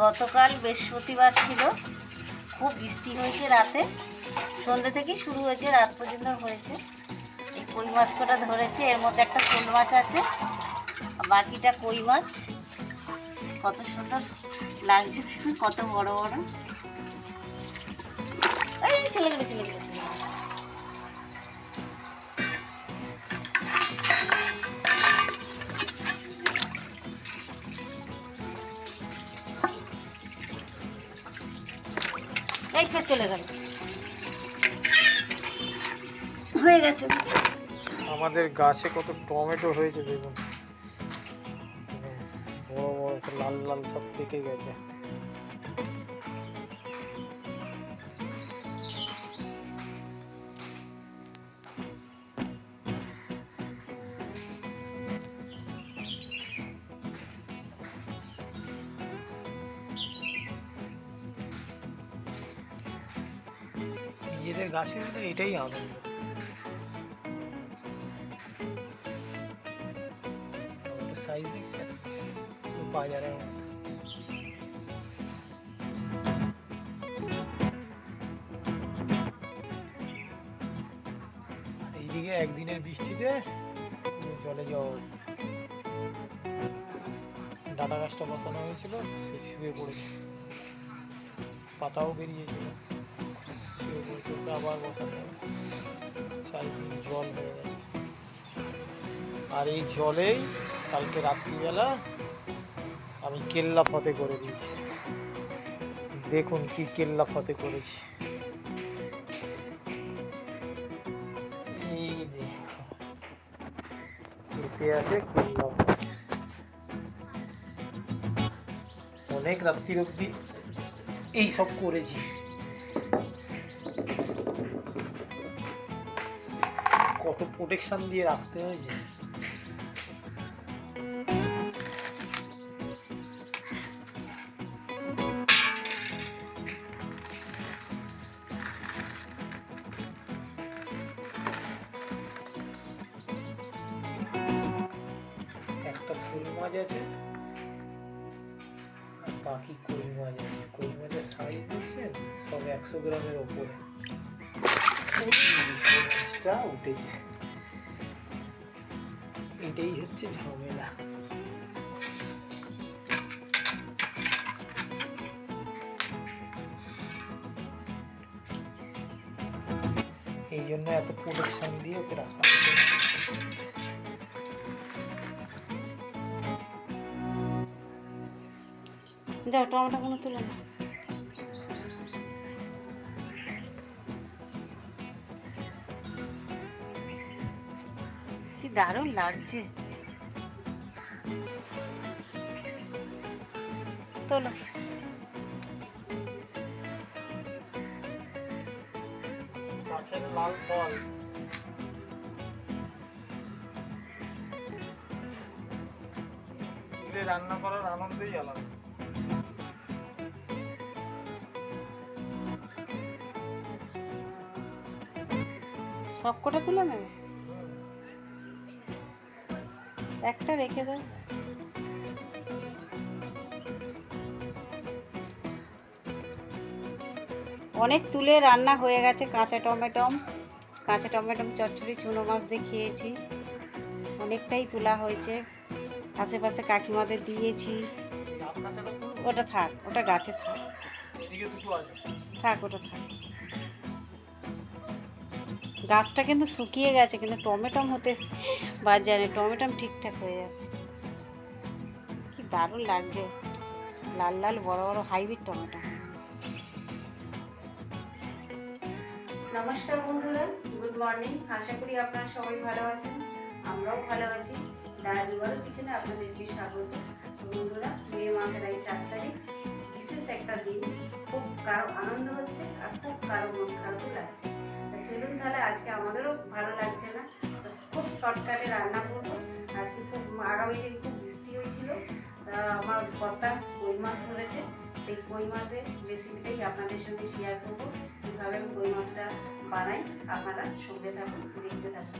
গতকাল বৃহস্পতিবার ছিল, খুব বৃষ্টি হয়েছে রাতে, সন্ধ্যে থেকেই শুরু হয়েছে, রাত পর্যন্ত হয়েছে। এই কই মাছ কটা ধরেছে, এর মধ্যে একটা শোল মাছ আছে, আর বাকিটা কই মাছ। কত সুন্দর লাগছে দেখুন, কত বড় বড়। এই চলে গেলে চলে গেলে চলে গেলে। এই ফের চলে গেল, হয়ে গেছে। আমাদের গাছে কত টমেটো হয়েছে দেখুন, বড় বড় লাল লাল সব পেকে গেছে। নিজেদের গাছে এটাই আনন্দ। সাইজ দেখছেন বাজারের মতো। এইদিকে একদিনের বৃষ্টিতে জলে জল, ডাটা গাছটা বসানো হয়েছিল সে শুয়ে পড়েছে, পাতাও বেরিয়েছিল, শুয়ে পড়েছে, ওকে আবার বসাতে হবে, চারিদিন জল হয়ে গেছে। আর এই জলেই কালকে রাত্রিবেলা আমি কেল্লা ফতে করে দিয়েছি, দেখুন কি কেল্লা ফতে করেছি। এই দেখো এতে আছে কেল্লা ফতে। অনেক রাত্রির অবধি এইসব করেছি। কত প্রোটেকশন দিয়ে রাখতে হয়েছে। একটা শোল মাছ আছে আর বাকি কই মাছ আছে। কই মাছের সাইজ দেখছেন, সব 100 গ্রামের ওপরে। মাছটা উঠেছে, এটাই হচ্ছে ঝামেলা। এই জন্য এত প্রোটেকশন দিয়ে ওকে রাখা হয়েছে। যাও টমেটোগুলো তুলে নাও। কি দারুণ লাগছে, তোলো। মাছের লাল ফল, তুলে রান্না করার আনন্দই আলাদা। সব কটা তুলে নেবে, একটা রেখে দাও। অনেক তুলে রান্না হয়ে গেছে, কাঁচা টমেটম চচ্চড়ি চুনো মাছ দিয়ে খেয়েছি, অনেকটাই তোলা হয়েছে, আশেপাশে কাকিমাদের দিয়েছি। ওটা থাক, ওটা গাছে থাক, থাক ওটা থাক। গাছটা কিন্তু শুকিয়ে গেছে, কিন্তু টমেটম হতে বাজারে টমেটম ঠিকঠাক হয়ে যাচ্ছে। কি দারুণ লাগছে, লাল লাল বড় বড় হাইব্রিড টমেটো। নমস্কার বন্ধুরা, গুড মর্নিং। আশা করি আপনারা সবাই ভালো আছেন, আমরাও ভালো আছি। দাঁড়িয়ে পিছনে আপনাদেরকে স্বাগত। বন্ধুরা, মে মাসের এই 4 তারিখ, বিশেষ একটা দিন, খুব কারো আনন্দ হচ্ছে আর খুব কারো মন খারাপও লাগছে। চলুন তাহলে, আজকে আমাদেরও ভালো লাগছে না, খুব শর্টকাটে রান্না করবো। আজকে খুব আগামী দিন খুব বৃষ্টি হয়েছিল, তা আমার কর্তা কই মাছ ধরেছে, সেই কই মাছের রেসিপিটাই আপনাদের সঙ্গে শেয়ার করবো। কীভাবে আমি কই মাছটা বানাই, আপনারা সঙ্গে থাকুন, দেখতে থাকুন।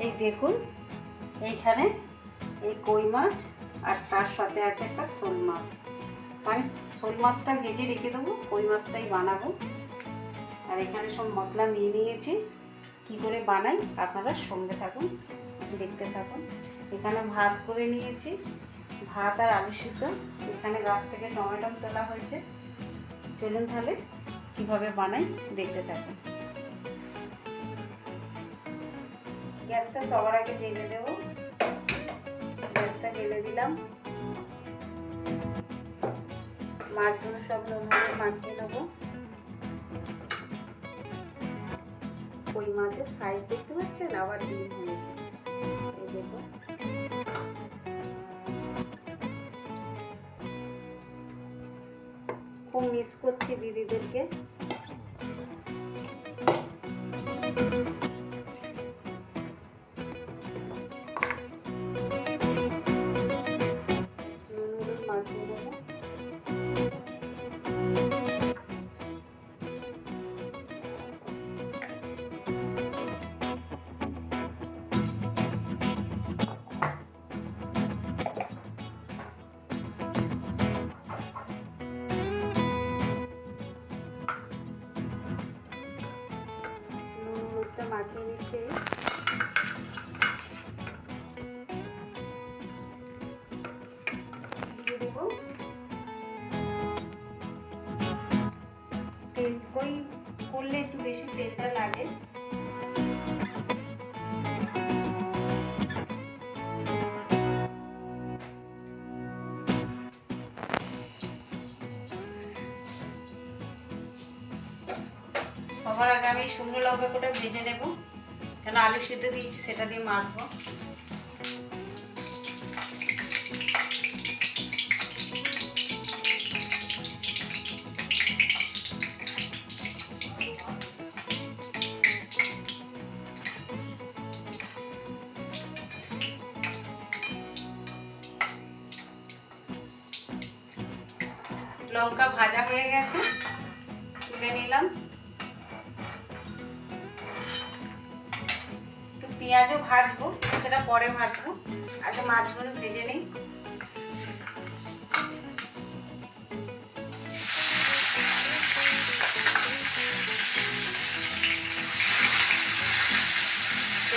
এই দেখুন, এইখানে এই কই মাছ আর তার সাথে আছে একটা শোল মাছ। আমি শোল মাছটা ভেজে রেখে দেবো, কই মাছটাই বানাবো। আর এখানে সব মশলা নিয়ে নিয়েছি, কি করে বানাই আপনারা সঙ্গে থাকুন, দেখতে থাকুন। এখানে ভাত করে নিয়েছি, ভাত আর আলু সিদ্ধ। এখানে গাছ থেকে টমেটো তোলা হয়েছে। চলুন তাহলে কীভাবে বানাই দেখতে থাকুন। গ্যাসটা সবার আগে জেলে দেবো। গ্যাসটা জেলে দিলাম। মাছগুলো সব নুন হলুদ মাখিয়ে নেবো। কই মাছের সাইজ দেখতে পাচ্ছেন, আবার ডিম হয়েছে, এই দেখো। খুব মিস করছি দিদিদেরকে। নুন হলুদ মাখিয়ে দেবো। মাখিয়ে নিচ্ছে। দিয়ে দেব তেল। কই করলে একটু বেশি তেলটা লাগে। সবার আগে আমি শুকনো লঙ্কা করে ভেজে নেব, কেন আলু সিদ্ধ দিয়েছি সেটা দিয়ে মাখবো। লঙ্কা ভাজা হয়ে গেছে, তুলে নিলাম। পেঁয়াজও ভাজবো, সেটা পরে ভাজবো, আগে মাছগুলো ভেজে নিই।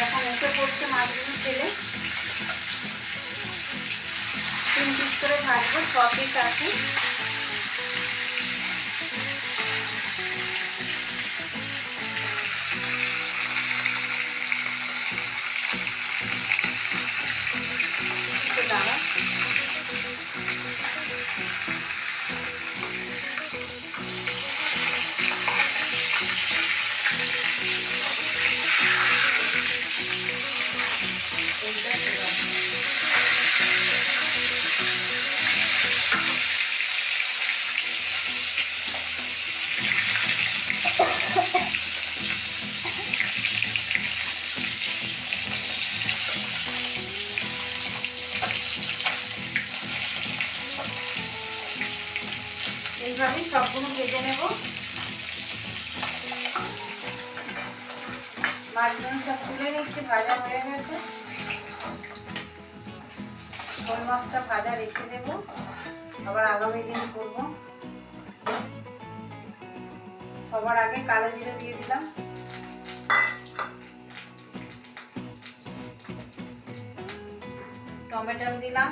এখন উঠে পড়ছে মাছগুলো ফেলে 3 পিস করে ভাজবো, 6 পিস আছে। দাঁড়া, এইভাবে সবগুলো ভেজে নেব। মাছগুলো সব তুলে নিচ্ছি, ভাজা হয়ে গেছে। শোল মাছটা ভাজা রেখে দেবো, আবার আগামী দিন করবো। সবার আগে কালো জিরে দিয়ে দিলাম। টমেটো দিলাম।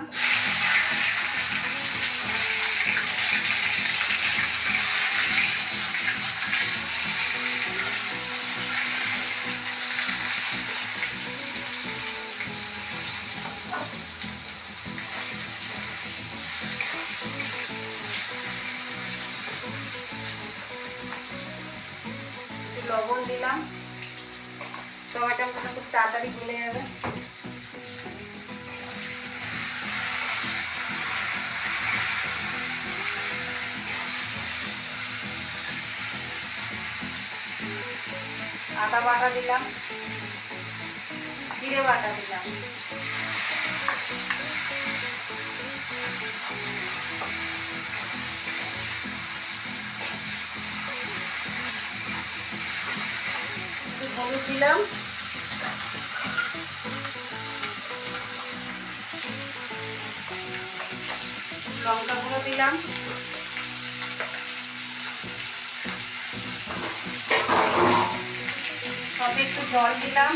লবণ দিলাম। টমেটোটা খুব তাড়াতাড়ি গলে যাবে। আদা বাটা দিলাম, জিরে বাটা দিলাম। হলুদ দিলাম, লঙ্কা গুঁড়ো দিলাম, সঙ্গে একটু জল দিলাম।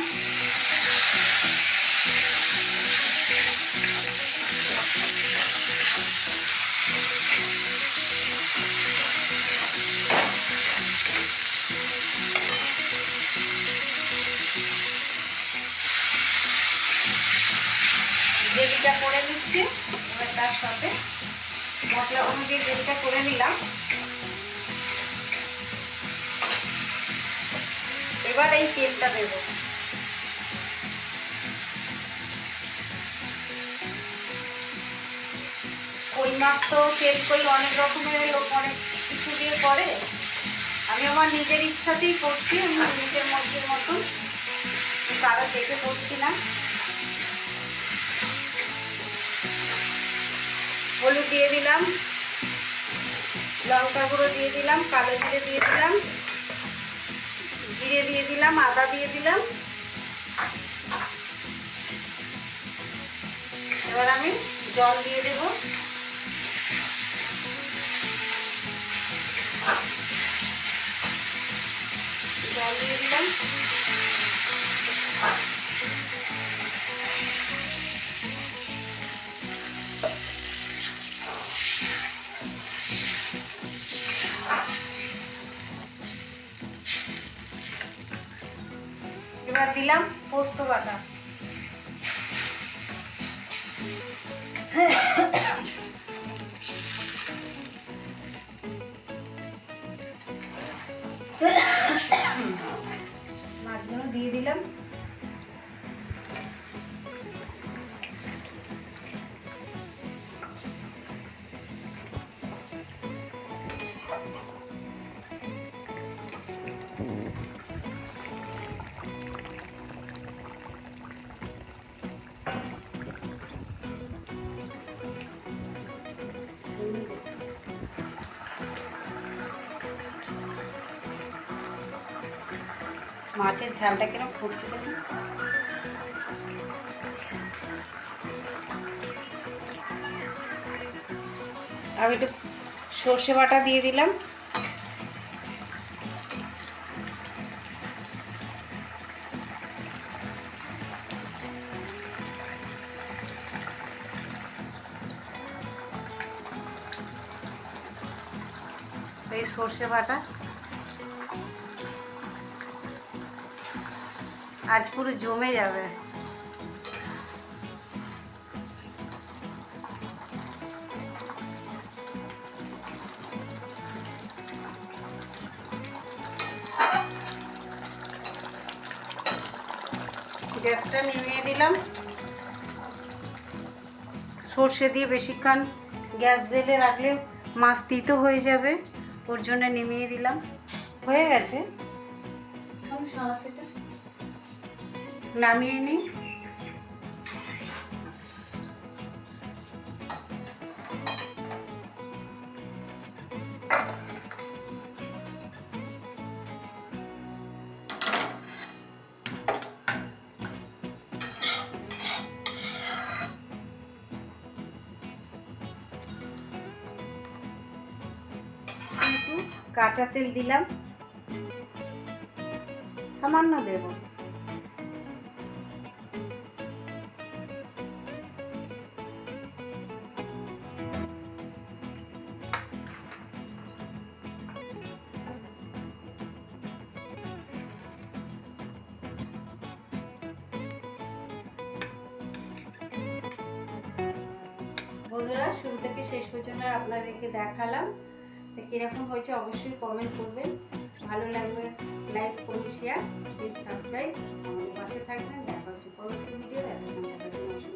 গ্রেভিটা করে নিচ্ছি। এবার তার সাথে মশলা অনুযায়ী গ্রেভিটা করে নিলাম। এবার এই তেলটা দেব। কই মাছ তো তেল কই অনেক রকমের লোক অনেক কিছু দিয়ে করে, আমি আমার নিজের ইচ্ছাতেই করছি, আমি নিজের মধ্যে মতন, কারো দেখে করছি না। হলুদ দিয়ে দিলাম, লঙ্কা গুঁড়ো দিয়ে দিলাম, কালো জিরে দিয়ে দিলাম, জিরে দিয়ে দিলাম, আদা দিয়ে দিলাম। এবার আমি জল দিয়ে দেব। জল দিয়ে দিলাম। এবার দিলাম পোস্ত বাটা। মাছগুলো দিয়ে দিলাম। মাছের ঝালটা কিরকম ফুটছে দেখুন। আমি একটু সর্ষে বাটা দিয়ে দিলাম। এই সর্ষে বাটা আজ পুরো জমে যাবে। গ্যাসটা নিভিয়ে দিলাম। সর্ষে দিয়ে বেশিক্ষণ গ্যাস জেলে রাখলে মাছ তিতো হয়ে যাবে, ওর জন্য নিভিয়ে দিলাম। হয়ে গেছে, নামিয়ে নিই। একটু কাঁচা তেল দিলাম, সামান্য দেব। বন্ধুরা, শুরু থেকে শেষ পর্যন্ত আপনাদেরকে দেখালাম, কিরকম হয়েছে অবশ্যই কমেন্ট করবেন। ভালো লাগবে লাইক করুন, শেয়ার, প্লিজ সাবস্ক্রাইব, আমাদের পাশে থাকবেন। দেখা হচ্ছে পরবর্তী ভিডিও।